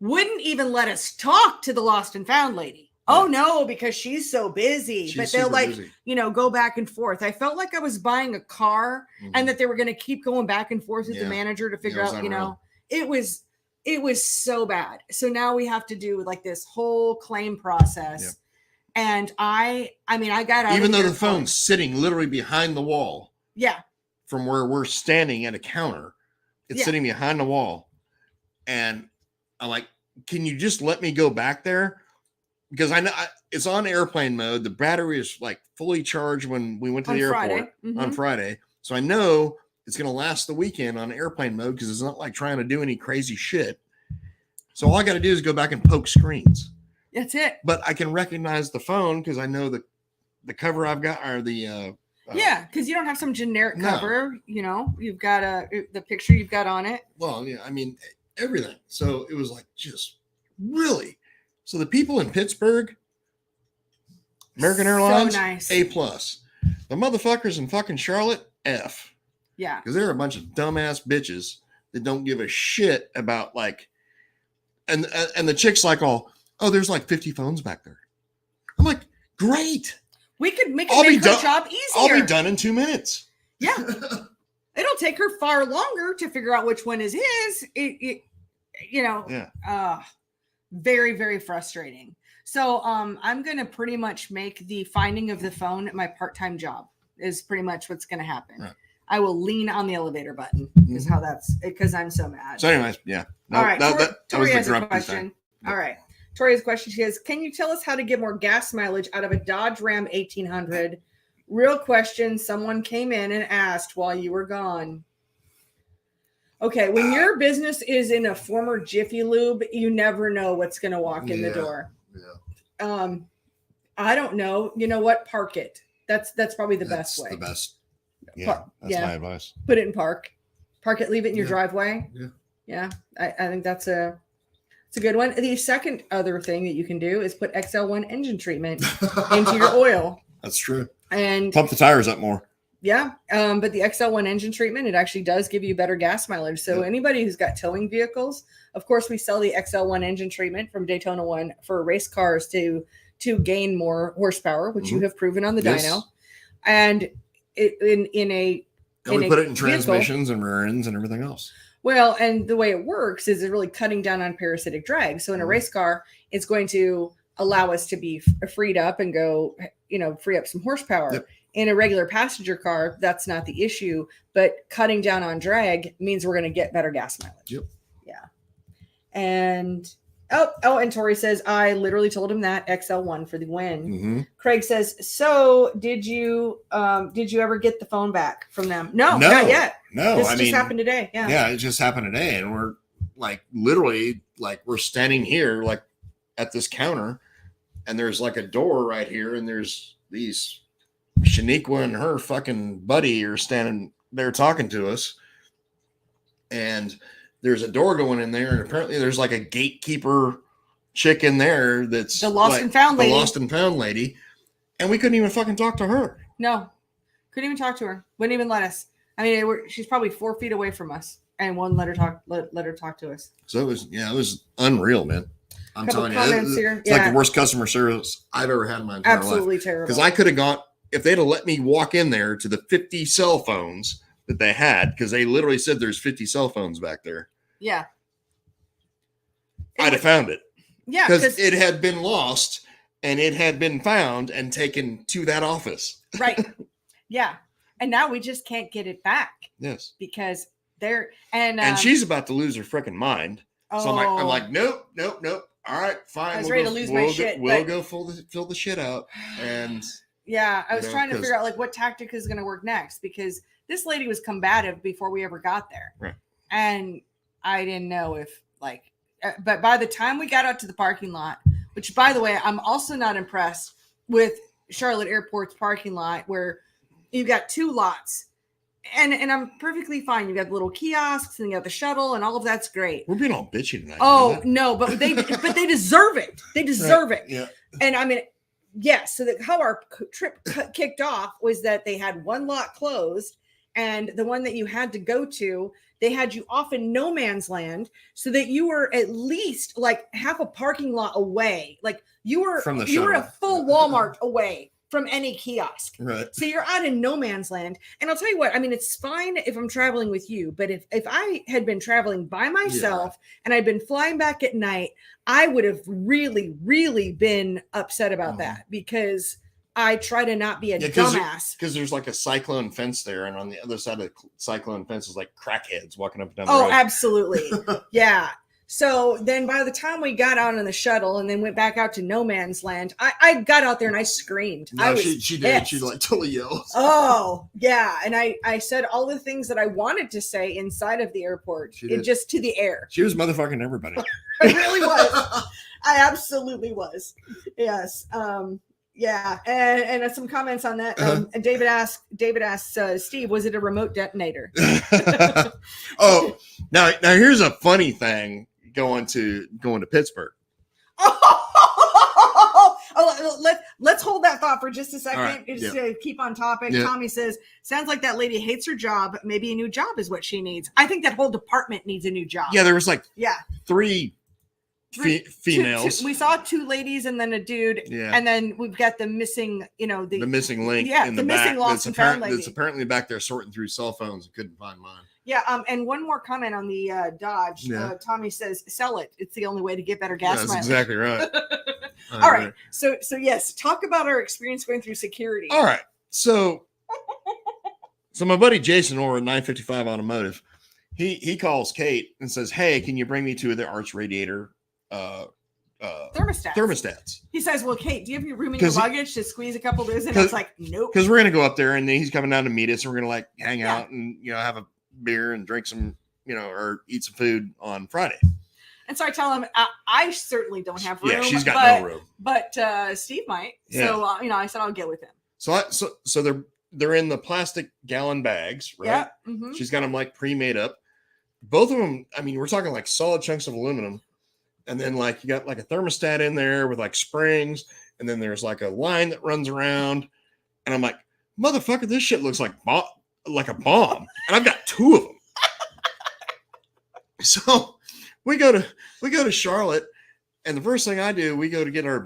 wouldn't even let us talk to the lost and found lady. Oh no, because she's so busy. But they'll busy. Go back and forth. I felt like I was buying a car and that they were going to keep going back and forth with the manager to figure out, it was so bad. So now we have to do like this whole claim process. And I got out. Even though the phone's sitting literally behind the wall. Yeah. From where we're standing at a counter, it's sitting behind the wall. And I'm like, can you just let me go back there? Because I know it's on airplane mode. The battery is like fully charged when we went to the airport on Friday. So I know it's going to last the weekend on airplane mode because it's not like trying to do any crazy shit. So all I got to do is go back and poke screens. That's it. But I can recognize the phone because I know the cover I've got or the because you don't have some generic cover. You've got the picture you've got on it. Well, yeah, I mean everything. So it was like just really. So the people in Pittsburgh, American Airlines, nice. A+. The motherfuckers in fucking Charlotte, F. Yeah. Because they're a bunch of dumbass bitches that don't give a shit about like, and the chick's like, oh, there's like 50 phones back there. I'm like, great. We could make her job easier. I'll be done in 2 minutes. Yeah. It'll take her far longer to figure out which one is his. Very, very frustrating. So I'm going to pretty much make the finding of the phone my part-time job is pretty much what's going to happen. Right. I will lean on the elevator button is how because I'm so mad. So anyways, yeah. No, all right. Tori has a question. Thing. All right. Tori has a question. She says, can you tell us how to get more gas mileage out of a Dodge Ram 1800? Real question. Someone came in and asked while you were gone. Okay. When your business is in a former Jiffy Lube, you never know what's going to walk in the door. Yeah. I don't know. You know what? Park it. That's probably the best way. The best. Yeah. That's my advice. Put it in park it, leave it in your driveway. Yeah. Yeah. I think it's a good one. The second other thing that you can do is put XL1 engine treatment into your oil. That's true. And pump the tires up more. Yeah. But the XL1 engine treatment, it actually does give you better gas mileage. So anybody who's got towing vehicles, of course, we sell the XL1 engine treatment from Daytona 1 for race cars to gain more horsepower, which you have proven on the dyno. And we put it in transmissions and rear ends and everything else. Well, and the way it works is it's really cutting down on parasitic drag. So in a race car, it's going to allow us to be freed up and go, free up some horsepower. Yep. In a regular passenger car, that's not the issue, but cutting down on drag means we're going to get better gas mileage. Yep. Yeah. And and Tori says, I literally told him that XL1 for the win. Mm-hmm. Craig says, so did you ever get the phone back from them? No, not yet. No, this just happened today. Yeah. Yeah. It just happened today. And we're like, literally like we're standing here, like at this counter and there's like a door right here. And there's these Shaniqua and her fucking buddy are standing there talking to us. And there's a door going in there, and apparently there's like a gatekeeper chick in there that's the lost and found lady. The lost and found lady. And we couldn't even fucking talk to her. No, couldn't even talk to her. Wouldn't even let us. I mean, she's probably 4 feet away from us, and wouldn't let her talk to us. So it was unreal, man. I'm telling you, it's like the worst customer service I've ever had in my entire life. Absolutely terrible. Because I could have gone, if they'd have let me walk in there to the 50 cell phones that they had, because they literally said there's 50 cell phones back there. Yeah. I'd have found it. Yeah. Because it had been lost. And it had been found and taken to that office. Right. Yeah. And now we just can't get it back. Yes. Because they're and she's about to lose her freaking mind. Oh. So I'm like, nope. All right, fine. I was ready to lose my shit. We'll go fill the shit out. And yeah, I was trying to figure out like what tactic is going to work next, because this lady was combative before we ever got there. Right. And I didn't know if but by the time we got out to the parking lot, which, by the way, I'm also not impressed with Charlotte Airport's parking lot, where you've got 2 lots, and I'm perfectly fine. You got the little kiosks and you got the shuttle, and all of that's great. We're being all bitchy tonight. Oh no, but they deserve it. They deserve it. Yeah. And I mean, yes. So how our trip kicked off was that they had one lot closed, and the one that you had to go to, they had you off in no man's land, so that you were at least like half a parking lot away. Like you were a full Walmart away from any kiosk. Right. So you're out in no man's land. And I'll tell you what, I mean, it's fine if I'm traveling with you, but if I had been traveling by myself and I'd been flying back at night, I would have really, really been upset about that, because I try to not be a dumbass. Because there's like a cyclone fence there, and on the other side of the cyclone fence is like crackheads walking up and down the road. Oh, absolutely. Yeah. So then by the time we got out on the shuttle and then went back out to no man's land, I got out there and I screamed. No, she did. She like totally yelled. Oh, yeah. And I said all the things that I wanted to say inside of the airport, just to the air. She was motherfucking everybody. I really was. I absolutely was. Yes. Yeah, and some comments on that. And David asks, Steve, was it a remote detonator? Oh, now here's a funny thing going to Pittsburgh. Let's hold that thought for just a second. Right. Just to keep on topic. Yeah. Tommy says, sounds like that lady hates her job. Maybe a new job is what she needs. I think that whole department needs a new job. Yeah, there was like three females. We saw 2 ladies and then a dude. Yeah. And then we've got the missing, the missing link in the missing back. Lost and found lady. That's apparently back there sorting through cell phones and couldn't find mine. Yeah. And one more comment on the Dodge. Yeah. Tommy says, sell it. It's the only way to get better gas mileage. That's exactly right. All right. So yes, talk about our experience going through security. All right. So my buddy Jason over at 955 Automotive, he calls Kate and says, hey, can you bring me to the arch radiator thermostats? He says, well, Kate, do you have your room in your luggage to squeeze a couple of those in? It's like, nope. Because we're going to go up there and then he's coming down to meet us and we're going to like hang out and, have a beer and drink some, or eat some food on Friday. And so I tell him, I certainly don't have room. Yeah, she's got no room. But Steve might. Yeah. So, I said, I'll get with him. So they're in the plastic gallon bags, right? Yeah. Mm-hmm. She's got them like pre-made up. Both of them, I mean, we're talking like solid chunks of aluminum. And then like you got like a thermostat in there with like springs. And then there's like a line that runs around. And I'm like, motherfucker, this shit looks like a bomb. And I've got 2 of them. So we go to Charlotte, and the first thing I do, we go to get our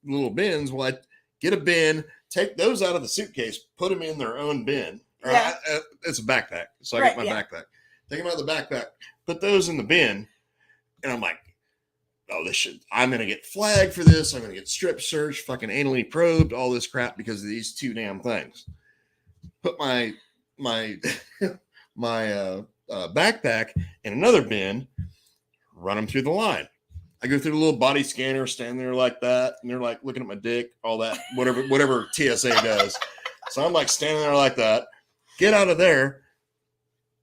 little bins. Well, I get a bin, take those out of the suitcase, put them in their own bin. Yeah. It's a backpack. So I get my backpack. Take them out of the backpack, put those in the bin. And I'm like, oh, I'm going to get flagged for this. I'm going to get strip searched, fucking anally probed, all this crap because of these 2 damn things. Put my backpack in another bin, run them through the line. I go through the little body scanner, stand there like that, and they're like looking at my dick, all that, whatever TSA does. So I'm like standing there like that, get out of there,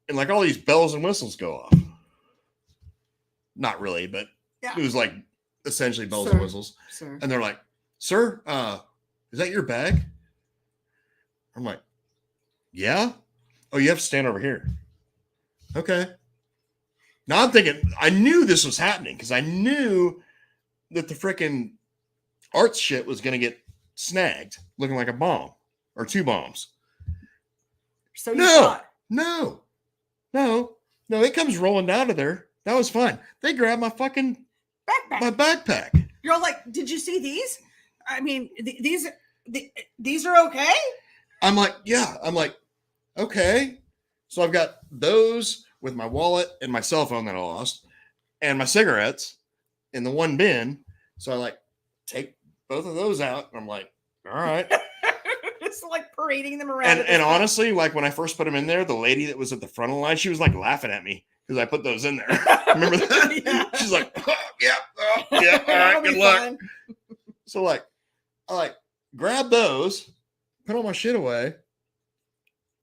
and like all these bells and whistles go off. Not really, but it was like essentially bells and whistles. Sir. And they're like, sir, is that your bag? I'm like, yeah. Oh, you have to stand over here. Okay. Now I'm thinking, I knew this was happening because I knew that the freaking arts shit was going to get snagged, looking like a bomb or 2 bombs. So you thought. No. It comes rolling out of there. That was fine. They grabbed my fucking backpack. You're all like, did you see these? I mean, these are okay? I'm like, yeah. I'm like, okay. So I've got those with my wallet and my cell phone that I lost and my cigarettes in the one bin. So I like take both of those out and I'm like, all right. It's like parading them around. And honestly, like when I first put them in there, the lady that was at the front of the line, she was like laughing at me because I put those in there. Remember that? Yeah. She's like, oh, yeah, all right, good luck. Fun. So like, I like grab those, put all my shit away,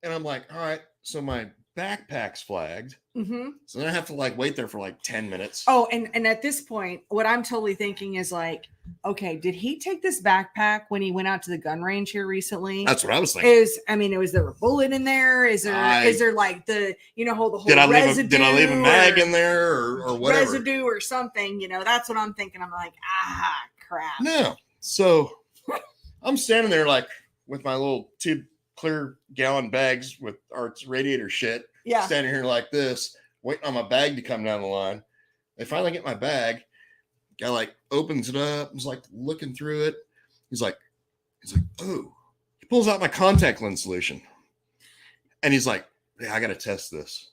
and I'm like, all right, so my backpack's flagged. Mm-hmm. So then I have to like wait there for like 10 minutes. Oh, and at this point, what I'm totally thinking is like, okay, did he take this backpack when he went out to the gun range here recently? That's what I was thinking. Was there a bullet in there? Is there like the whole did I residue? Leave a mag in there or whatever? Residue or something, that's what I'm thinking. I'm like, crap. No. So I'm standing there like with my little 2 clear gallon bags with our radiator shit. Yeah. Standing here like this, waiting on my bag to come down the line. They finally get my bag. Guy like opens it up. He's like looking through it. He's like, oh. He pulls out my contact lens solution. And he's like, yeah, I got to test this.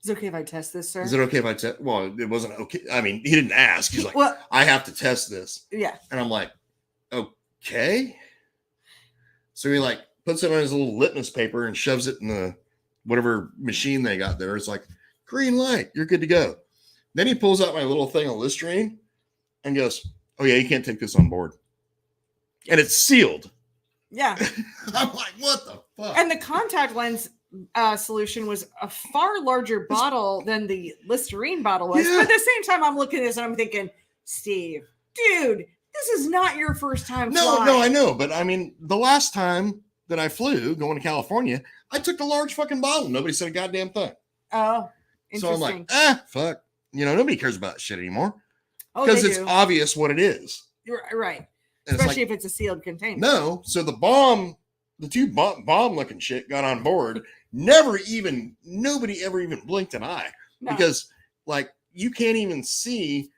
Is it okay if I test this, sir? Is it okay if I test? Well, it wasn't okay. I mean, he didn't ask. He's like, well, I have to test this. Yeah. And I'm like, okay. So he like puts it on his little litmus paper and shoves it in the whatever machine they got there. It's like, green light, you're good to go. Then he pulls out my little thing of Listerine and goes, oh yeah, you can't take this on board. And it's sealed. Yeah. I'm like, what the fuck? And the contact lens solution was a far larger bottle than the Listerine bottle was. Yeah. But at the same time, I'm looking at this and I'm thinking, Steve, dude, this is not your first time flying. No, I know. But I mean, the last time that I flew going to California, I took the large fucking bottle. Nobody said a goddamn thing. Oh, So interesting. I'm like, fuck. Nobody cares about shit anymore. Oh, Because they it's do. obvious what it is. You're right. And Especially it's like, if it's a sealed container. no. So the 2 bomb looking shit got on board. Nobody ever even blinked an eye. No. Because like you can't even see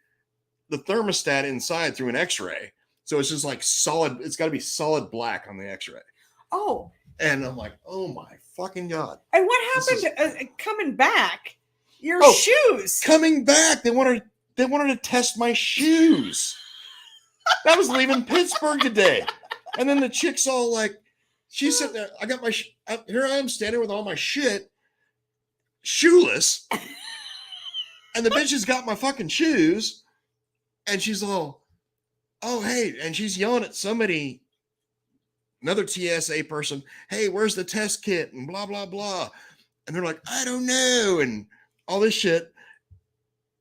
the thermostat inside through an x-ray. So it's just like solid. It's got to be solid black on the x-ray. Oh. And I'm like, oh my fucking God. And what happened coming back? Your Oh, shoes. Coming back. They wanted to test my shoes. That was leaving Pittsburgh today. And then the chick's all like, she's sitting there. I got my, here I am standing with all my shit, shoeless. And the bitch has got my fucking shoes. And she's all, oh, hey. And she's yelling at somebody, another TSA person, hey, where's the test kit? And blah, blah, blah. And they're like, I don't know. And all this shit.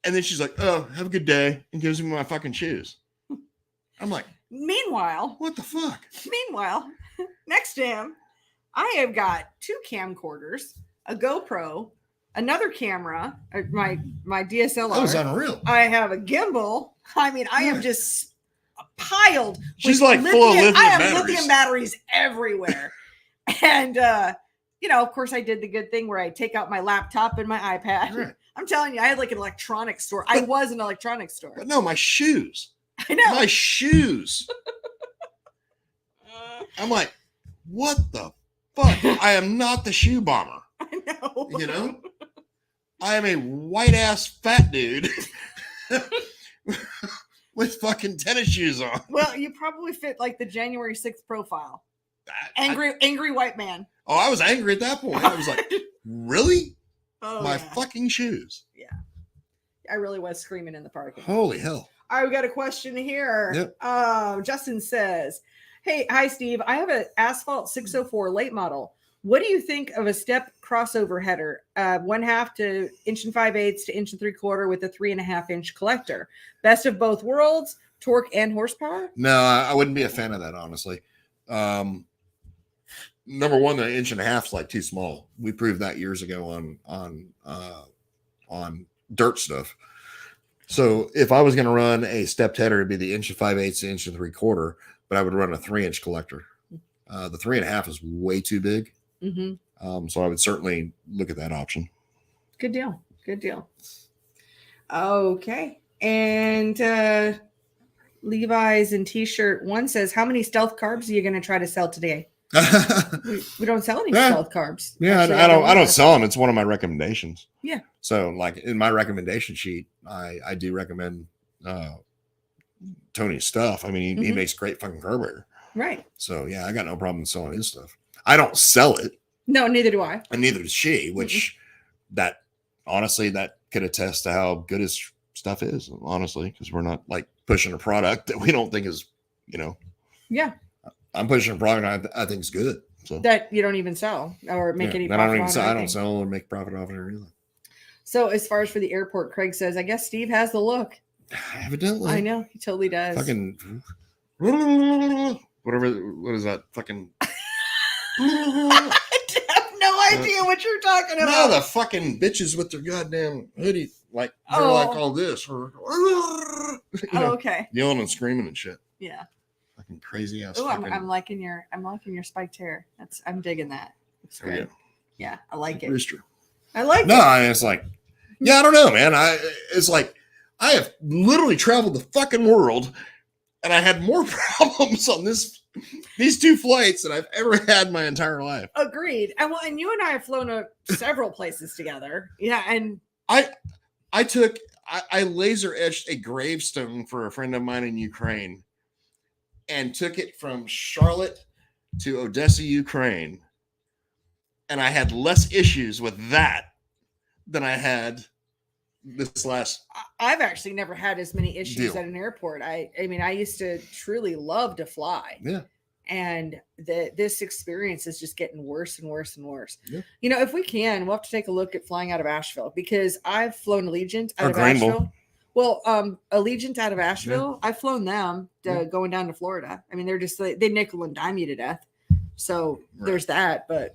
And then she's like, oh, have a good day. And gives me my fucking shoes. I'm like, Meanwhile, what the fuck? Next to him, I have got 2 camcorders, a GoPro, another camera, my DSLR. That was unreal. I have a gimbal. I mean, I am just piled. She's with like full of lithium I have batteries. lithium batteries everywhere. And, of course, I did the good thing where I take out my laptop and my iPad. Right. I'm telling you, I had like an electronics store. I was an electronics store. But no, my shoes. I know. My shoes. I'm like, what the fuck? I am not the shoe bomber. I know. I am a white ass fat dude with fucking tennis shoes on. Well, you probably fit like the January 6th profile. Angry white man. Oh, I was angry at that point. I was like, really? Oh, My yeah. fucking shoes. Yeah. I really was screaming in the parking. Holy hell. All right, we got a question here. Yep. Justin says, hey, hi, Steve. I have an Asphalt 604 late model. What do you think of a step crossover header? 1/2 to 1 5/8 to 1 3/4 with a 3.5 inch collector. Best of both worlds, torque and horsepower? No, I wouldn't be a fan of that, honestly. Number one, the 1.5 inches is like too small. We proved that years ago on dirt stuff. So if I was going to run a stepped header, it'd be the 1 5/8 inch and 3/4, but I would run a 3-inch collector. The 3.5 is way too big. So I would certainly look at that option. Good deal. Good deal. Okay. And Levi's and t-shirt one says, how many stealth carbs are you going to try to sell today? we don't sell any stealth carbs. Yeah, Actually, I don't sell them. It's one of my recommendations. Yeah. So like in my recommendation sheet, I do recommend Tony's stuff. I mean, he makes great fucking carburetor. Right. So yeah, I got no problem selling his stuff. I don't sell it. No, neither do I. And neither does she, which that honestly, that could attest to how good his stuff is, honestly, because we're not like pushing a product that we don't think is, Yeah. I'm pushing a product I think is good. So That you don't even sell or make any profit on. I don't sell or make profit off it or anything. So as far as for the airport, Craig says, I guess Steve has the look. Evidently. I know. He totally does. Fucking whatever. What is that? Fucking. I have no idea what you're talking about. No, the fucking bitches with their goddamn hoodie, like they're like all this, or Okay. yelling and screaming and shit. Yeah. Fucking crazy ass. Oh, I'm liking your spiked hair. I'm digging that. It's good. Yeah, I like it. Rooster. I like it. No, it's like, yeah, I don't know, man. It's like I have literally traveled the fucking world, and I had more problems on these 2 flights than I've ever had in my entire life. Agreed. And you and I have flown to several places together. Yeah, and I laser etched a gravestone for a friend of mine in Ukraine, and took it from Charlotte to Odessa, Ukraine. And I had less issues with that than I had this last. I've actually never had as many issues deal. at an airport. I mean, I used to truly love to fly. Yeah. And this experience is just getting worse and worse and worse. Yeah. If we can, we'll have to take a look at flying out of Asheville, because I've flown Allegiant out of Greenville. Asheville. Well, Allegiant out of Asheville, I've flown them going down to Florida. I mean, they're just they nickel and dime you to death. So there's that, but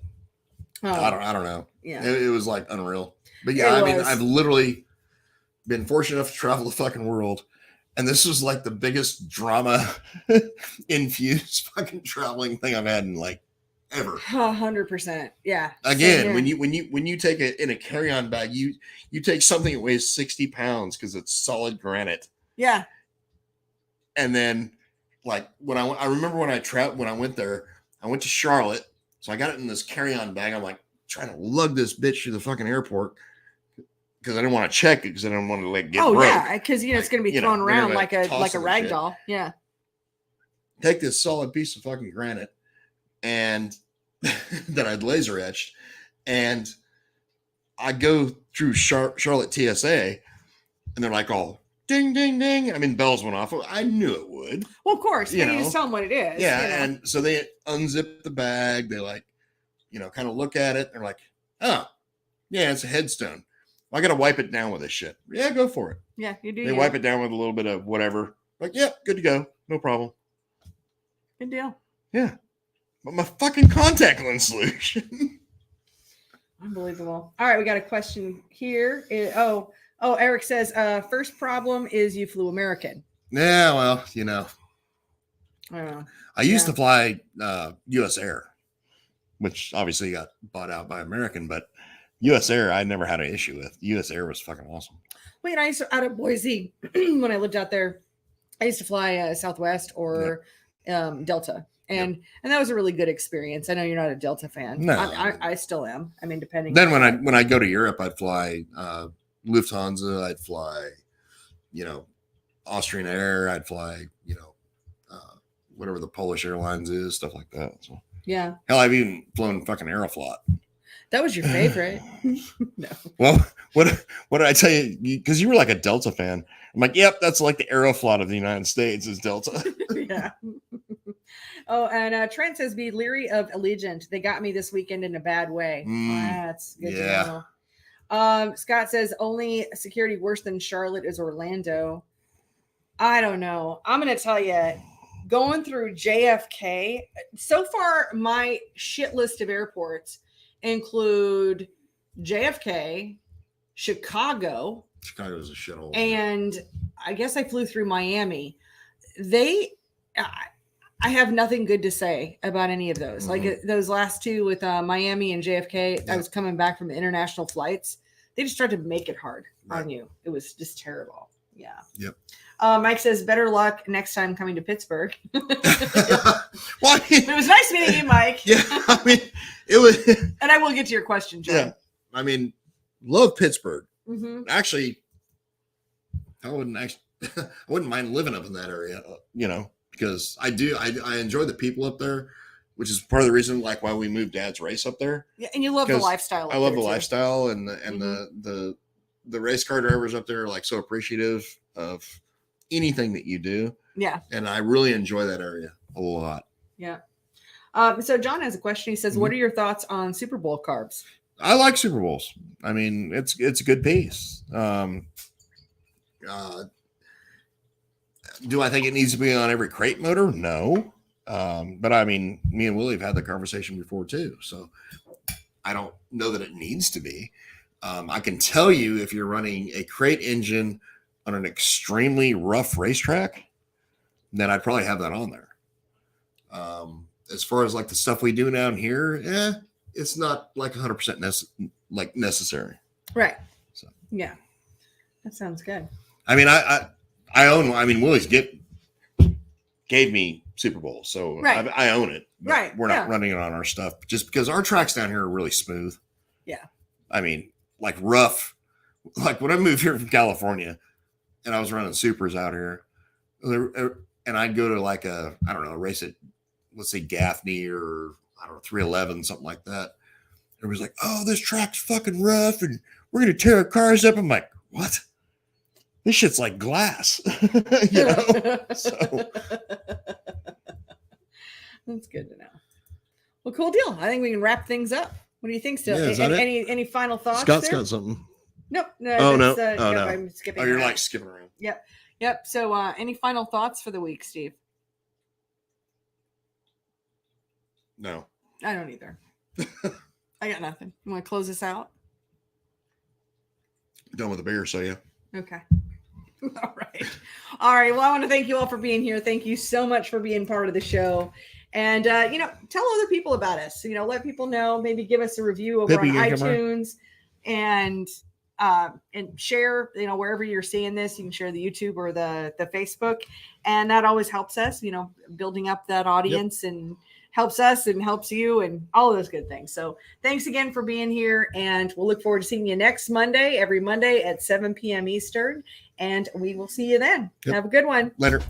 I don't know. Yeah, it was like unreal. But yeah, I mean, I've literally been fortunate enough to travel the fucking world, and this was like the biggest drama infused fucking traveling thing I've had in like ever. 100%. Yeah. Again, when you take it in a carry-on bag, you take something that weighs 60 pounds because it's solid granite. Yeah. And then like when I remember when I went there, I went to Charlotte. So I got it in this carry-on bag. I'm like trying to lug this bitch to the fucking airport because I didn't want to check it because I didn't want to get broke. Yeah, because it's going to be thrown around like a rag doll. Yeah. Take this solid piece of fucking granite and that I'd laser etched, and I go through Charlotte TSA, and they're like all ding ding ding. I mean, bells went off. I knew it would. Well, of course, you just tell them what it is. Yeah, and so they unzip the bag. They kind of look at it. They're like, oh, yeah, it's a headstone. Well, I got to wipe it down with this shit. Yeah, go for it. Yeah, you do. They wipe it down with a little bit of whatever. Like, yeah, good to go. No problem. Good deal. Yeah. But my fucking contact lens solution. Unbelievable. All right, we got a question here. Eric says, first problem is you flew American. Yeah, well, I don't know. I used to fly US Air, which obviously got bought out by American, but US Air I never had an issue with. US Air was fucking awesome. Wait, I used to, out of Boise, when I lived out there, I used to fly Southwest or Delta. And that was a really good experience. I know you're not a Delta fan. No, I still am. I mean, depending. Then when I go to Europe, I'd fly Lufthansa. I'd fly, Austrian Air. I'd fly, whatever the Polish Airlines is, stuff like that. So yeah. Hell, I've even flown fucking Aeroflot. That was your favorite. No. Well, what did I tell you? Because you were like a Delta fan. I'm like, yep, that's like the Aeroflot of the United States is Delta. Yeah. Oh, and Trent says, be leery of Allegiant. They got me this weekend in a bad way. That's good to know. Scott says, only security worse than Charlotte is Orlando. I don't know. I'm going to tell you, going through JFK, so far my shit list of airports include JFK, Chicago, Chicago's a shithole. and I guess I flew through Miami. I have nothing good to say about any of those. Like those last two with Miami and JFK, I was coming back from the international flights. They just tried to make it hard on you. It was just terrible. Yeah. Yep. Mike says, better luck next time coming to Pittsburgh. Well, I mean, It was nice meeting you, Mike. yeah, I mean, it was. And I will get to your question, John. Yeah, I mean, love Pittsburgh. Mm-hmm. Actually, I wouldn't mind living up in that area. Because I do. I enjoy the people up there, which is part of the reason, like, why we moved Dad's race up there. Yeah, and you love the lifestyle. I love the lifestyle, and the race car drivers up there are like so appreciative of anything that you do. Yeah, and I really enjoy that area a lot. Yeah. So John has a question. He says, "What are your thoughts on Super Bowl carbs?" I like Super Bowls. I mean, it's a good piece. Do I think it needs to be on every crate motor? No. But I mean, me and Willie have had the conversation before too. So I don't know that it needs to be. I can tell you if you're running a crate engine on an extremely rough racetrack, then I'd probably have that on there. As far as like the stuff we do down here, it's not like 100% necessary. Right. So yeah, that sounds good. I mean, I own. I mean, Willie's gave me Super Bowl, so right. I own it. Right. We're not running it on our stuff just because our tracks down here are really smooth. Yeah. I mean, like rough. Like when I moved here from California, and I was running supers out here, and I'd go to like a race at, let's say, Gaffney or 311, something like that. Everybody's like, "Oh, this track's fucking rough, and we're gonna tear our cars up." I'm like, "What? This shit's like glass." So that's good to know. Well, cool deal. I think we can wrap things up. What do you think, still? Yeah, any final thoughts? Scott's got something. Nope. No. No. I'm skipping. Oh, you're like skipping around. Yep. So, any final thoughts for the week, Steve? No. I don't either. I got nothing. You want to close this out? Done with the beer, so yeah. Okay. All right. Well, I want to thank you all for being here. Thank you so much for being part of the show. And, tell other people about us. Let people know, maybe give us a review over on iTunes and share, wherever you're seeing this, you can share the YouTube or the Facebook. And that always helps us, building up that audience and helps us and helps you and all of those good things. So thanks again for being here. And we'll look forward to seeing you next Monday, every Monday at 7 p.m. Eastern. And we will see you then. Yep. Have a good one. Later.